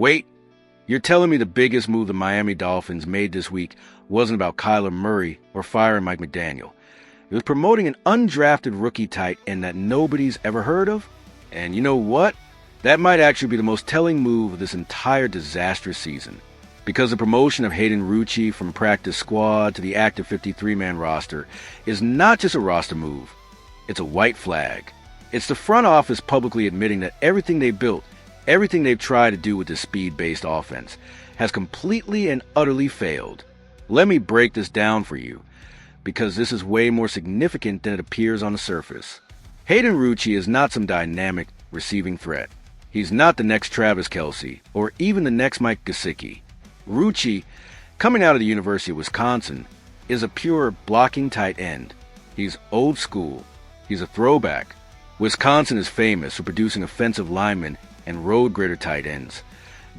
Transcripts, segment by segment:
Wait, you're telling me the biggest move the Miami Dolphins made this week wasn't about Kyler Murray or firing Mike McDaniel. It was promoting an undrafted rookie tight end that nobody's ever heard of? And you know what? That might actually be the most telling move of this entire disastrous season. Because the promotion of Hayden Rucci from practice squad to the active 53-man roster is not just a roster move. It's a white flag. It's the front office publicly admitting that everything they built, everything they've tried to do with this speed-based offense, has completely and utterly failed. Let me break this down for you, because this is way more significant than it appears on the surface. Hayden Rucci is not some dynamic receiving threat. He's not the next Travis Kelce, or even the next Mike Gesicki. Rucci, coming out of the University of Wisconsin, is a pure blocking tight end. He's old school. He's a throwback. Wisconsin is famous for producing offensive linemen and road grader tight ends,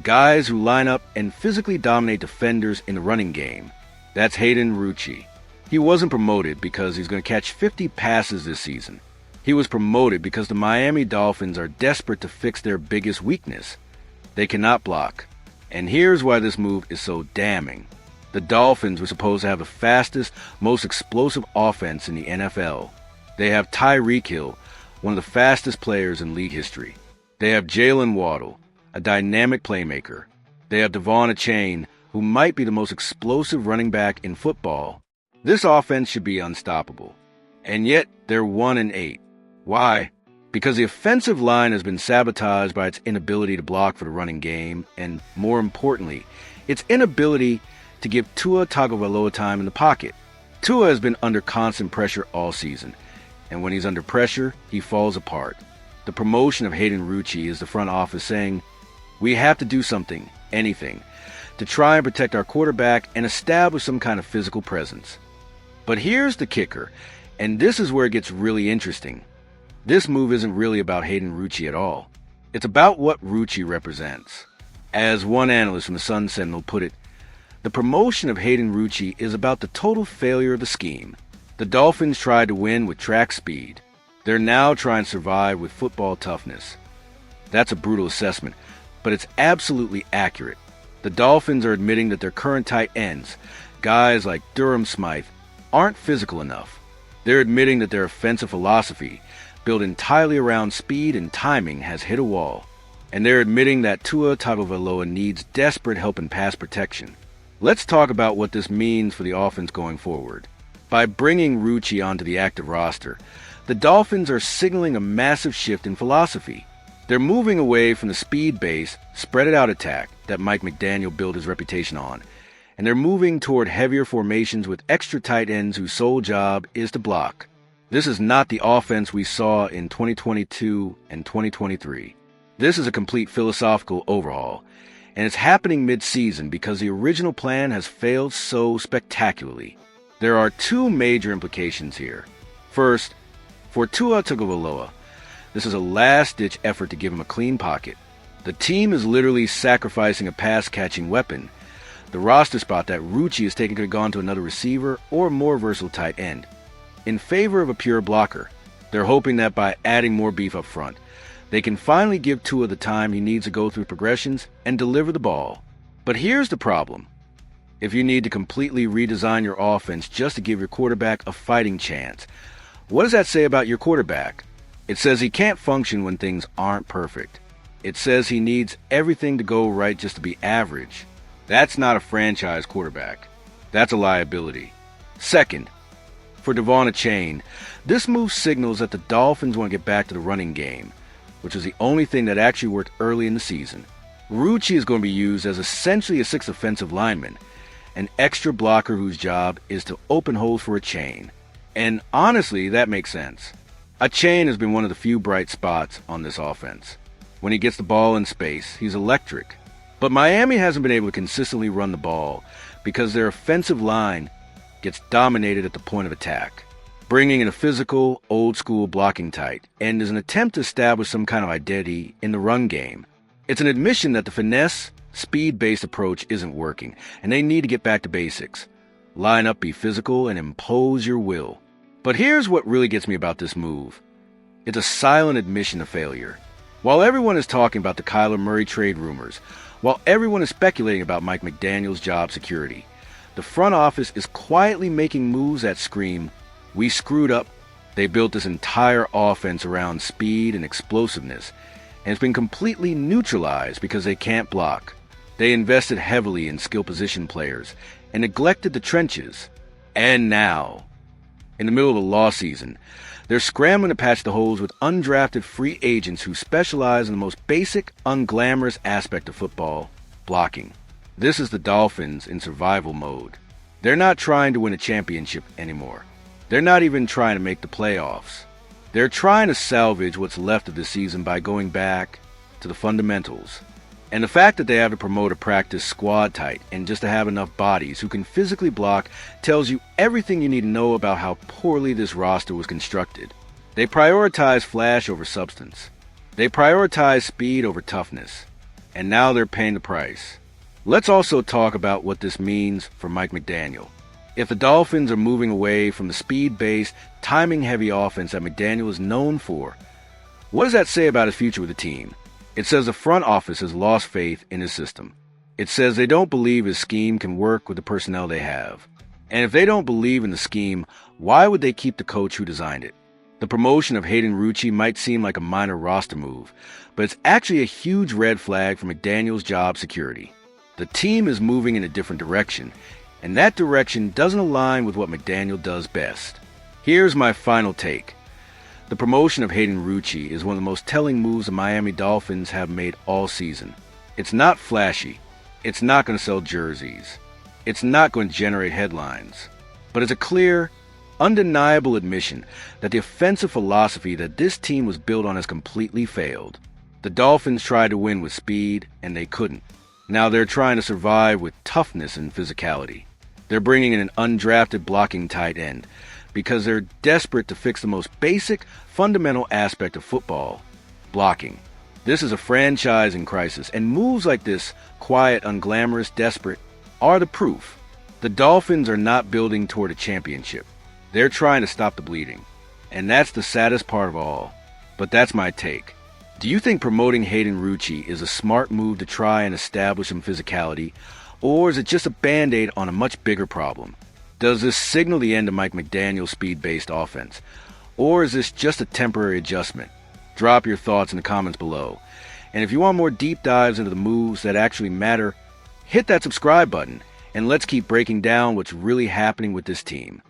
guys who line up and physically dominate defenders in the running game. That's Hayden Rucci. He wasn't promoted because he's going to catch 50 passes this season. He was promoted because the Miami Dolphins are desperate to fix their biggest weakness. They cannot block. And here's why this move is so damning. The Dolphins were supposed to have the fastest, most explosive offense in the NFL. They have Tyreek Hill, one of the fastest players in league history. They have Jaylen Waddle, a dynamic playmaker. They have Devon Achane, who might be the most explosive running back in football. This offense should be unstoppable. And yet, they're 1-8. Why? Because the offensive line has been sabotaged by its inability to block for the running game, and more importantly, its inability to give Tua Tagovailoa time in the pocket. Tua has been under constant pressure all season, and when he's under pressure, he falls apart. The promotion of Hayden Rucci is the front office saying, we have to do something, anything, to try and protect our quarterback and establish some kind of physical presence. But here's the kicker, and this is where it gets really interesting. This move isn't really about Hayden Rucci at all. It's about what Rucci represents. As one analyst from the Sun Sentinel put it, the promotion of Hayden Rucci is about the total failure of the scheme. The Dolphins tried to win with track speed. They're now trying to survive with football toughness. That's a brutal assessment, but it's absolutely accurate. The Dolphins are admitting that their current tight ends, guys like Durham Smythe, aren't physical enough. They're admitting that their offensive philosophy, built entirely around speed and timing, has hit a wall. And they're admitting that Tua Tagovailoa needs desperate help in pass protection. Let's talk about what this means for the offense going forward. By bringing Rucci onto the active roster, the Dolphins are signaling a massive shift in philosophy. They're moving away from the speed-based, spread-it-out attack that Mike McDaniel built his reputation on, and they're moving toward heavier formations with extra tight ends whose sole job is to block. This is not the offense we saw in 2022 and 2023. This is a complete philosophical overhaul, and it's happening mid-season because the original plan has failed so spectacularly. There are two major implications here. First, for Tua Tagovailoa, this is a last-ditch effort to give him a clean pocket. The team is literally sacrificing a pass-catching weapon. The roster spot that Rucci is taking could have gone to another receiver or more versatile tight end, in favor of a pure blocker. They're hoping that by adding more beef up front, they can finally give Tua the time he needs to go through progressions and deliver the ball. But here's the problem. If you need to completely redesign your offense just to give your quarterback a fighting chance, what does that say about your quarterback? It says he can't function when things aren't perfect. It says he needs everything to go right just to be average. That's not a franchise quarterback. That's a liability. Second, for Devon Achane, this move signals that the Dolphins want to get back to the running game, which is the only thing that actually worked early in the season. Rucci is going to be used as essentially a sixth offensive lineman, an extra blocker whose job is to open holes for Achane. And honestly, that makes sense. Achane has been one of the few bright spots on this offense. When he gets the ball in space, he's electric. But Miami hasn't been able to consistently run the ball because their offensive line gets dominated at the point of attack. Bringing in a physical, old-school blocking tight end is an attempt to establish some kind of identity in the run game. It's an admission that the finesse, speed-based approach isn't working, and they need to get back to basics. Line up, be physical, and impose your will. But here's what really gets me about this move. It's a silent admission of failure. While everyone is talking about the Kyler Murray trade rumors, While everyone is speculating about Mike McDaniel's job security, the front office is quietly making moves that scream, "We screwed up." They built this entire offense around speed and explosiveness, and it's been completely neutralized because they can't block. They invested heavily in skill position players and neglected the trenches. And now, in the middle of the lost season, they're scrambling to patch the holes with undrafted free agents who specialize in the most basic, unglamorous aspect of football, blocking. This is the Dolphins in survival mode. They're not trying to win a championship anymore. They're not even trying to make the playoffs. They're trying to salvage what's left of the season by going back to the fundamentals. And the fact that they have to promote a practice squad tight and just to have enough bodies who can physically block tells you everything you need to know about how poorly this roster was constructed. They prioritize flash over substance. They prioritize speed over toughness. And now they're paying the price. Let's also talk about what this means for Mike McDaniel. If the Dolphins are moving away from the speed-based, timing-heavy offense that McDaniel is known for, what does that say about his future with the team? It says the front office has lost faith in his system. It says they don't believe his scheme can work with the personnel they have. And if they don't believe in the scheme, why would they keep the coach who designed it? The promotion of Hayden Rucci might seem like a minor roster move, but it's actually a huge red flag for McDaniel's job security. The team is moving in a different direction, and that direction doesn't align with what McDaniel does best. Here's my final take. The promotion of Hayden Rucci is one of the most telling moves the Miami Dolphins have made all season. It's not flashy. It's not going to sell jerseys. It's not going to generate headlines. But it's a clear, undeniable admission that the offensive philosophy that this team was built on has completely failed. The Dolphins tried to win with speed, and they couldn't. Now they're trying to survive with toughness and physicality. They're bringing in an undrafted blocking tight end because they're desperate to fix the most basic, fundamental aspect of football, blocking. This is a franchise in crisis, and moves like this, quiet, unglamorous, desperate, are the proof. The Dolphins are not building toward a championship. They're trying to stop the bleeding. And that's the saddest part of all. But that's my take. Do you think promoting Hayden Rucci is a smart move to try and establish some physicality, or is it just a band-aid on a much bigger problem? Does this signal the end of Mike McDaniel's speed-based offense? Or is this just a temporary adjustment? Drop your thoughts in the comments below. And if you want more deep dives into the moves that actually matter, hit that subscribe button, and let's keep breaking down what's really happening with this team.